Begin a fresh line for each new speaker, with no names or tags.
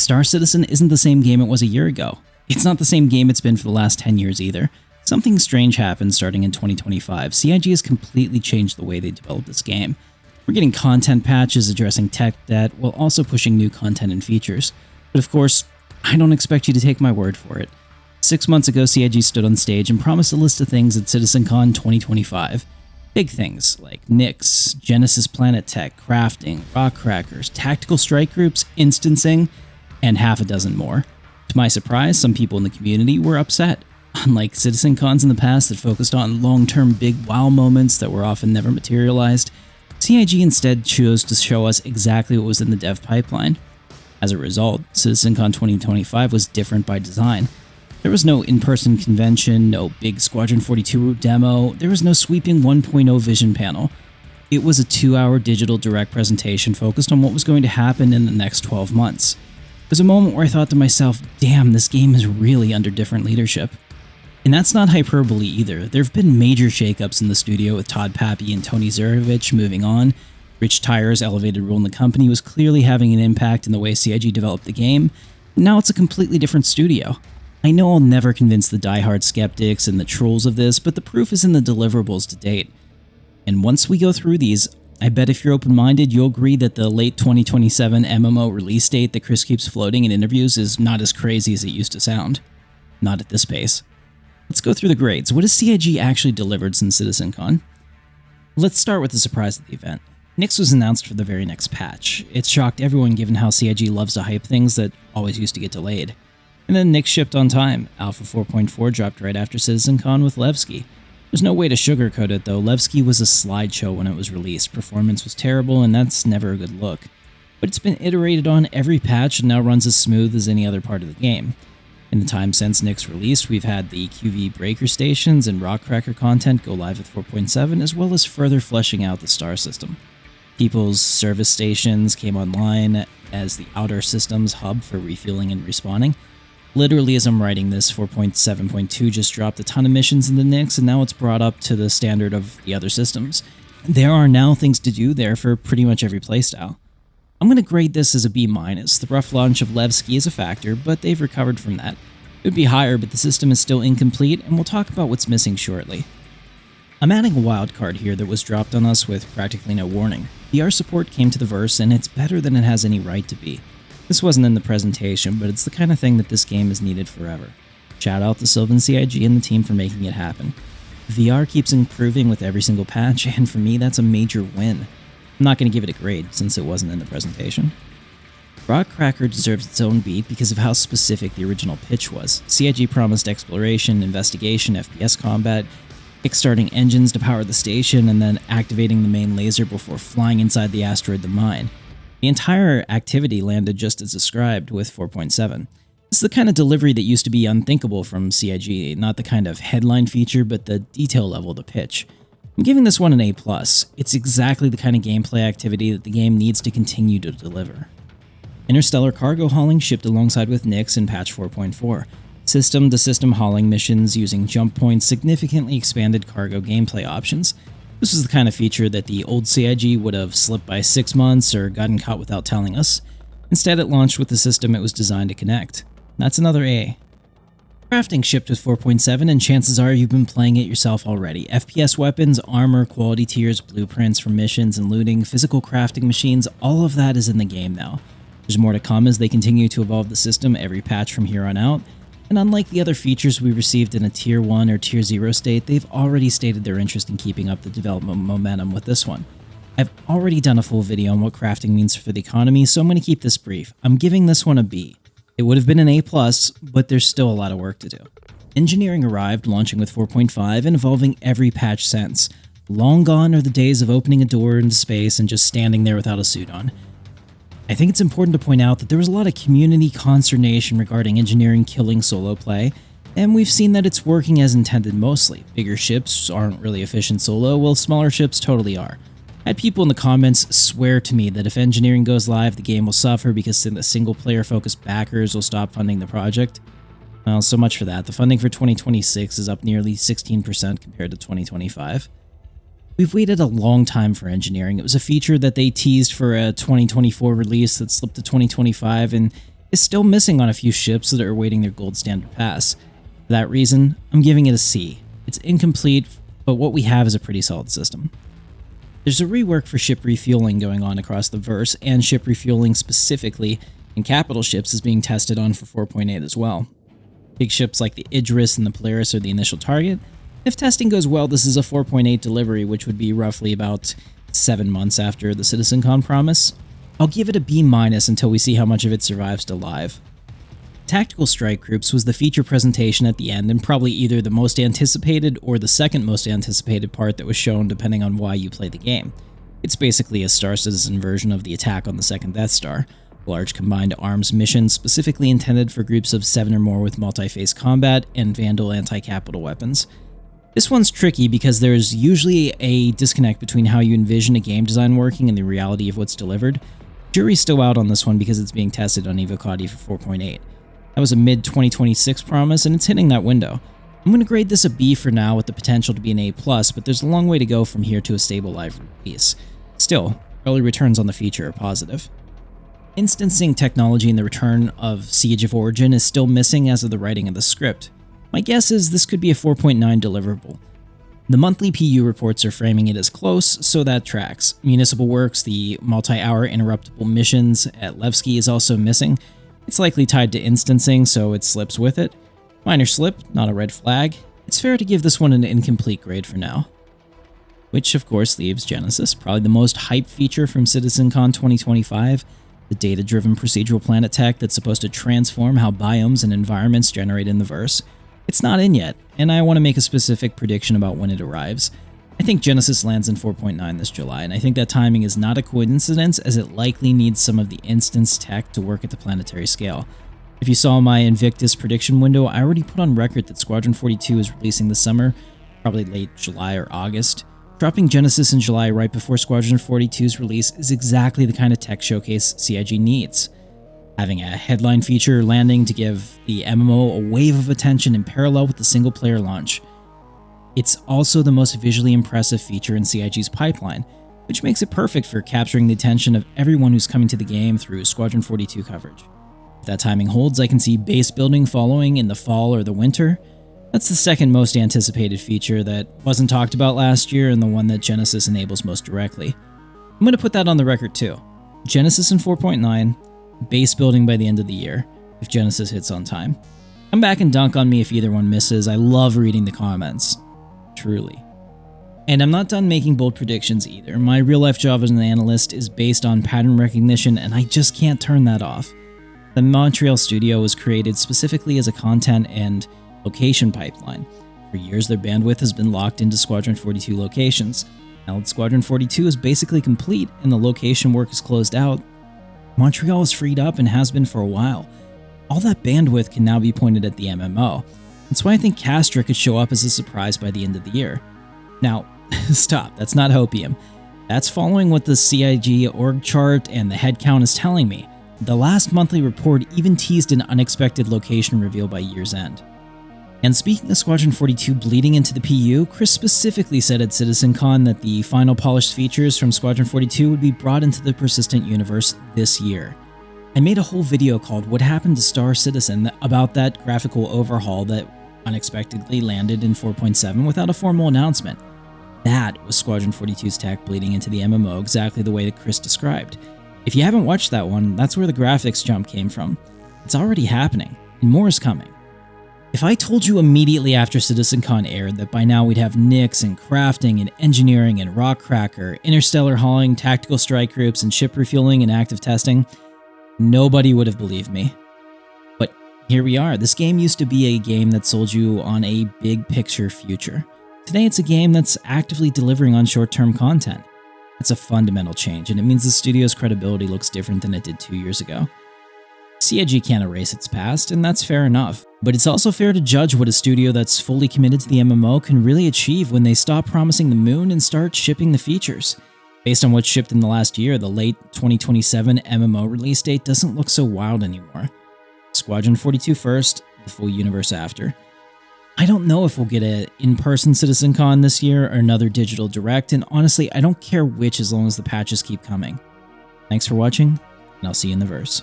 Star Citizen isn't the same game it was a year ago. It's not the same game it's been for the last 10 years either. Something strange happened starting in 2025. CIG has completely changed the way they develop this game. We're getting content patches addressing tech debt while also pushing new content and features. But of course, I don't expect you to take my word for it. 6 months ago, CIG stood on stage and promised a list of things at CitizenCon 2025. Big things like Nyx, Genesis Planet Tech, crafting, rock crackers, tactical strike groups, instancing, and half a dozen more. To my surprise, some people in the community were upset. Unlike CitizenCons in the past that focused on long-term big wow moments that were often never materialized, CIG instead chose to show us exactly what was in the dev pipeline. As a result, CitizenCon 2025 was different by design. There was no in-person convention, no big Squadron 42 demo, there was no sweeping 1.0 vision panel. It was a 2-hour digital direct presentation focused on what was going to happen in the next 12 months. It was a moment where I thought to myself, damn, this game is really under different leadership. And that's not hyperbole either. There have been major shakeups in the studio with Todd Pappy and Tony Zurevich moving on. Rich Tyer's elevated role in the company was clearly having an impact in the way CIG developed the game. Now it's a completely different studio. I know I'll never convince the diehard skeptics and the trolls of this, but the proof is in the deliverables to date. And once we go through these, I bet if you're open-minded, you'll agree that the late 2027 MMO release date that Chris keeps floating in interviews is not as crazy as it used to sound. Not at this pace. Let's go through the grades. What has CIG actually delivered since CitizenCon? Let's start with the surprise of the event. Nyx was announced for the very next patch. It shocked everyone given how CIG loves to hype things that always used to get delayed. And then Nyx shipped on time. Alpha 4.4 dropped right after CitizenCon with Levski. There's no way to sugarcoat it though, Levski was a slideshow when it was released. Performance was terrible and that's never a good look. But it's been iterated on every patch and now runs as smooth as any other part of the game. In the time since Nyx released, we've had the QV breaker stations and Rockcracker content go live with 4.7, as well as further fleshing out the star system. People's service stations came online as the outer systems hub for refueling and respawning. Literally as I'm writing this, 4.7.2 just dropped a ton of missions in the Nyx, and now it's brought up to the standard of the other systems. There are now things to do there for pretty much every playstyle. I'm going to grade this as a B-. The rough launch of Levski is a factor, but they've recovered from that. It would be higher, but the system is still incomplete, and we'll talk about what's missing shortly. I'm adding a wildcard here that was dropped on us with practically no warning. VR support came to the verse, and it's better than it has any right to be. This wasn't in the presentation, but it's the kind of thing that this game has needed forever. Shout out to Sylvan CIG and the team for making it happen. VR keeps improving with every single patch, and for me that's a major win. I'm not going to give it a grade since it wasn't in the presentation. Rockcracker deserves its own beat because of how specific the original pitch was. CIG promised exploration, investigation, FPS combat, kickstarting engines to power the station, and then activating the main laser before flying inside the asteroid the mine. The entire activity landed just as described with 4.7. This is the kind of delivery that used to be unthinkable from CIG, not the kind of headline feature, but the detail level of the pitch. I'm giving this one an A+. It's exactly the kind of gameplay activity that the game needs to continue to deliver. Interstellar cargo hauling shipped alongside with Nyx in patch 4.4. System-to-system hauling missions using jump points significantly expanded cargo gameplay options. This was the kind of feature that the old CIG would have slipped by 6 months or gotten caught without telling us. Instead, it launched with the system it was designed to connect. That's another A. Crafting shipped with 4.7, and chances are you've been playing it yourself already. FPS weapons, armor, quality tiers, blueprints for missions and looting, physical crafting machines, all of that is in the game now. There's more to come as they continue to evolve the system every patch from here on out. And unlike the other features we received in a Tier 1 or Tier 0 state, they've already stated their interest in keeping up the development momentum with this one. I've already done a full video on what crafting means for the economy, so I'm going to keep this brief. I'm giving this one a B. It would have been an A+, but there's still a lot of work to do. Engineering arrived, launching with 4.5 and evolving every patch since. Long gone are the days of opening a door into space and just standing there without a suit on. I think it's important to point out that there was a lot of community consternation regarding engineering killing solo play, and we've seen that it's working as intended mostly. Bigger ships aren't really efficient solo, while smaller ships totally are. I had people in the comments swear to me that if engineering goes live, the game will suffer because the single-player focused backers will stop funding the project. Well, so much for that. The funding for 2026 is up nearly 16% compared to 2025. We've waited a long time for engineering. It was a feature that they teased for a 2024 release that slipped to 2025, and is still missing on a few ships that are awaiting their gold standard pass. For that reason, I'm giving it a C. It's incomplete, but what we have is a pretty solid system. There's a rework for ship refueling going on across the verse, and ship refueling specifically in capital ships is being tested on for 4.8 as well. Big ships like the Idris and the Polaris are the initial target. If testing goes well, this is a 4.8 delivery, which would be roughly about 7 months after the CitizenCon promise. I'll give it a B- until we see how much of it survives to live. Tactical Strike Groups was the feature presentation at the end, and probably either the most anticipated or the second most anticipated part that was shown depending on why you play the game. It's basically a Star Citizen version of the attack on the second Death Star, a large combined arms mission specifically intended for groups of 7 or more with multi-phase combat and Vandal anti-capital weapons. This one's tricky because there's usually a disconnect between how you envision a game design working and the reality of what's delivered. Jury's still out on this one because it's being tested on Evocati for 4.8. That was a mid-2026 promise, and it's hitting that window. I'm going to grade this a B for now with the potential to be an A+, but there's a long way to go from here to a stable live release. Still, early returns on the feature are positive. Instancing technology in the return of Siege of Origin is still missing as of the writing of the script. My guess is this could be a 4.9 deliverable. The monthly PU reports are framing it as close, so that tracks. Municipal Works, the multi-hour interruptible missions at Levski is also missing. It's likely tied to instancing, so it slips with it. Minor slip, not a red flag. It's fair to give this one an incomplete grade for now. Which of course leaves Genesis, probably the most hyped feature from CitizenCon 2025, the data-driven procedural planet tech that's supposed to transform how biomes and environments generate in the verse. It's not in yet, and I want to make a specific prediction about when it arrives. I think Genesis lands in 4.9 this July, and I think that timing is not a coincidence as it likely needs some of the instance tech to work at the planetary scale. If you saw my Invictus prediction window, I already put on record that Squadron 42 is releasing this summer, probably late July or August. Dropping Genesis in July right before Squadron 42's release is exactly the kind of tech showcase CIG needs. Having a headline feature landing to give the MMO a wave of attention in parallel with the single-player launch. It's also the most visually impressive feature in CIG's pipeline, which makes it perfect for capturing the attention of everyone who's coming to the game through Squadron 42 coverage. If that timing holds, I can see base building following in the fall or the winter. That's the second most anticipated feature that wasn't talked about last year and the one that Genesis enables most directly. I'm going to put that on the record too. Genesis in 4.9, base building by the end of the year, if Genesis hits on time. Come back and dunk on me if either one misses. I love reading the comments. Truly. And I'm not done making bold predictions either. My real-life job as an analyst is based on pattern recognition, and I just can't turn that off. The Montreal studio was created specifically as a content and location pipeline. For years, their bandwidth has been locked into Squadron 42 locations. Now that Squadron 42 is basically complete and the location work is closed out, Montreal is freed up and has been for a while. All that bandwidth can now be pointed at the MMO. That's why I think Castra could show up as a surprise by the end of the year. Now, stop, that's not hopium. That's following what the CIG org chart and the headcount is telling me. The last monthly report even teased an unexpected location reveal by year's end. And speaking of Squadron 42 bleeding into the PU, Chris specifically said at CitizenCon that the final polished features from Squadron 42 would be brought into the persistent universe this year. I made a whole video called What Happened to Star Citizen about that graphical overhaul that unexpectedly landed in 4.7 without a formal announcement. That was Squadron 42's tech bleeding into the MMO exactly the way that Chris described. If you haven't watched that one, that's where the graphics jump came from. It's already happening, and more is coming. If I told you immediately after CitizenCon aired that by now we'd have Nyx and crafting and engineering and rock cracker, interstellar hauling, tactical strike groups, and ship refueling and active testing, nobody would have believed me. But here we are. This game used to be a game that sold you on a big picture future. Today it's a game that's actively delivering on short-term content. That's a fundamental change, and it means the studio's credibility looks different than it did 2 years ago. CIG can't erase its past, and that's fair enough. But it's also fair to judge what a studio that's fully committed to the MMO can really achieve when they stop promising the moon and start shipping the features. Based on what's shipped in the last year, the late 2027 MMO release date doesn't look so wild anymore. Squadron 42 first, the full universe after. I don't know if we'll get an in-person CitizenCon this year or another digital direct, and honestly, I don't care which as long as the patches keep coming. Thanks for watching, and I'll see you in the verse.